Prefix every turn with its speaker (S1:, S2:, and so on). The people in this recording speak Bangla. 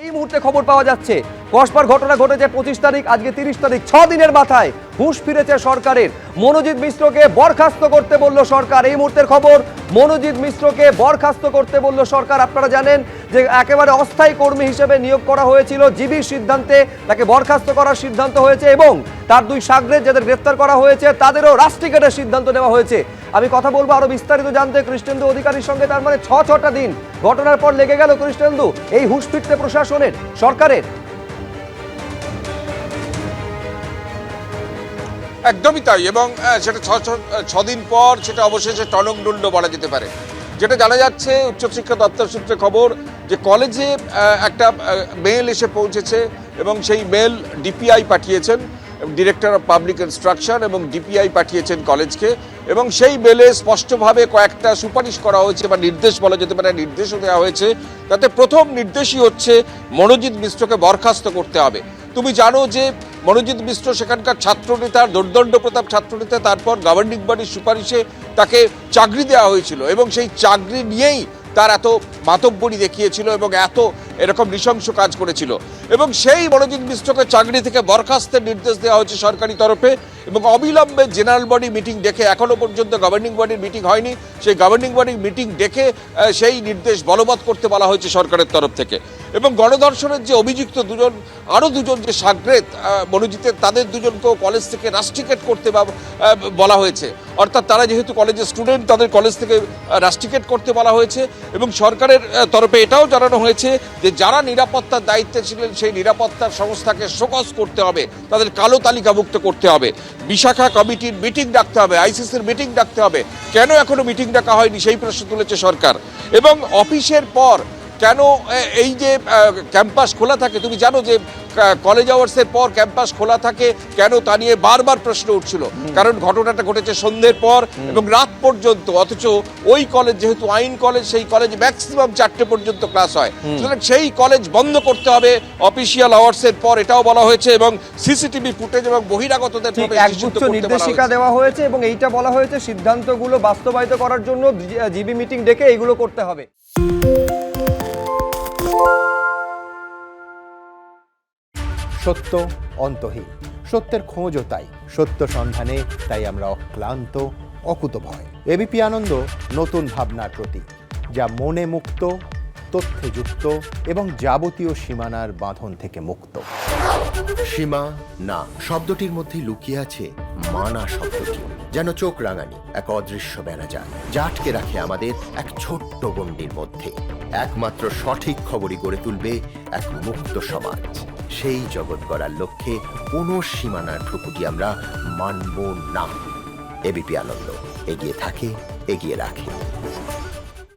S1: এই মুহূর্তে খবর পাওয়া যাচ্ছে কসবার ঘটনা ঘটেছে 25 তারিখ, আজকে 30 তারিখ, 6 দিনের মাথায় হুঁশ ফিরেছে সরকারের। মনোজিৎ মিশ্রকে বরখাস্ত করতে বলল সরকার। এই মুহূর্তের খবর, মনোজিৎ মিশ্রকে বরখাস্ত করতে বলল সরকার। আপনারা জানেন যে একেবারে অস্থায়ী কর্মী হিসেবে নিয়োগ করা হয়েছিল, জিবির সিদ্ধান্তে তাকে বরখাস্ত করার সিদ্ধান্ত হয়েছে এবং তার দুই সাগরেদ যাদের গ্রেফতার করা হয়েছে তাদেরও রাষ্ট্রীয়তার সিদ্ধান্ত নেওয়া হয়েছে। আমি কথা বলবো আরো বিস্তারিত জানতে কৃষ্ণেন্দু অধিকারীর সঙ্গে। তার মানে ছটা দিন ঘটনার পর লেগে গেল কৃষ্ণেন্দু এই হুঁশ ফিরতে প্রশাসনের, সরকারের।
S2: একদমই তাই, এবং সেটা ছ দিন পর সেটা অবশেষে টনকডুল্ড বলা যেতে পারে। যেটা জানা যাচ্ছে উচ্চশিক্ষা দপ্তর সূত্রে খবর যে কলেজে একটা মেল এসে পৌঁছেছে এবং সেই মেল ডিপিআই পাঠিয়েছেন, ডিরেক্টর অফ পাবলিক ইনস্ট্রাকশন, এবং ডিপিআই পাঠিয়েছেন কলেজকে, এবং সেই মেলে স্পষ্টভাবে কয়েকটা সুপারিশ করা হয়েছে বা নির্দেশ বলা যেতে পারে, নির্দেশও দেওয়া হয়েছে। তাতে প্রথম নির্দেশই হচ্ছে মনোজিৎ মিশ্রকে বরখাস্ত করতে হবে। তুমি জানো যে মনোজিৎ মিশ্র সেখানকার ছাত্রনেতা, দুর্দণ্ড প্রতাপ ছাত্রনেতা, তারপর গভর্নিং বডির সুপারিশে তাকে চাকরি দেওয়া হয়েছিল এবং সেই চাকরি নিয়েই তার এত মাতব্বরি দেখিয়েছিল এবং এত এরকম নৃশংস কাজ করেছিল, এবং সেই মনোজিৎ মিশ্রকে চাকরি থেকে বরখাস্তের নির্দেশ দেওয়া হয়েছে সরকারি তরফে। এবং অবিলম্বে জেনারেল বডি মিটিং ডেকে, এখনো পর্যন্ত গভর্নিং বডির মিটিং হয়নি, সেই গভর্নিং বডির মিটিং ডেকে সেই নির্দেশ বলবৎ করতে বলা হয়েছে সরকারের তরফ থেকে। এবং গণধর্ষণের যে অভিযুক্ত আরও দুজন যে সাগরেদ মনোজিতের, তাদের দুজনকেও কলেজ থেকে রাস্ট্রিকেট করতে বলা হয়েছে। অর্থাৎ তারা যেহেতু কলেজের স্টুডেন্ট, তাদের কলেজ থেকে রাস্ট্রিকেট করতে বলা হয়েছে। এবং সরকারের তরফে এটাও জানানো হয়েছে যে যারা নিরাপত্তার দায়িত্বে ছিলেন সেই নিরাপত্তার সংস্থাকে শোকজ করতে হবে, তাদের কালো তালিকাভুক্ত করতে হবে, বিশাখা কমিটির মিটিং ডাকতে হবে, আইসিসির মিটিং ডাকতে হবে। কেন এখনো মিটিং ডাকা হয়নি সেই প্রশ্ন তুলেছে সরকার। এবং অফিসের পর কেন এই যে ক্যাম্পাস খোলা থাকে, তুমি জানো যে কলেজ আওয়ার্সের পর ক্যাম্পাস খোলা থাকে কেন, তা নিয়ে বারবার প্রশ্ন উঠছিল। কারণ ঘটনাটা ঘটেছে সন্ধ্যের পর এবং রাত পর্যন্ত, অথচ ওই কলেজ যেহেতু আইন কলেজ, সেই কলেজ ম্যাক্সিমাম 4টে পর্যন্ত ক্লাস হয়, সুতরাং সেই কলেজ বন্ধ করতে হবে অফিসিয়াল আওয়ার্সের পর, এটাও বলা হয়েছে। এবং সিসিটিভি ফুটেজ এবং বহিরাগতদের
S1: নির্দেশিকা দেওয়া হয়েছে এবং এইটা বলা হয়েছে সিদ্ধান্তগুলো বাস্তবায়িত করার জন্য জিবি মিটিং ডেকে এইগুলো করতে হবে।
S3: সত্য অন্তহীন, সত্যের খোঁজও তাই, সত্য সন্ধানে তাই আমরা অক্লান্ত, অকুতভয়। এবিপি আনন্দ নতুন ভাবনার প্রতীক, যা মনে মুক্ত, তথ্যে যুক্ত এবং যাবতীয় সীমানার বাঁধন থেকে মুক্ত।
S4: সীমা না শব্দটির মধ্যে লুকিয়ে আছে মানা শব্দটি, যেন চোখ রাঙানি এক অদৃশ্য বেড়াজাল, যা আটকে রাখে আমাদের এক ছোট্ট গণ্ডির মধ্যে। একমাত্র সঠিক খবরই গড়ে তুলবে এক মুক্ত সমাজ। সেই জগৎ গড়ার লক্ষ্যে কোনো সীমানার ঠুকুটি আমরা মানব না। এবিপি আনন্দ এগিয়ে থাকে, এগিয়ে রাখে।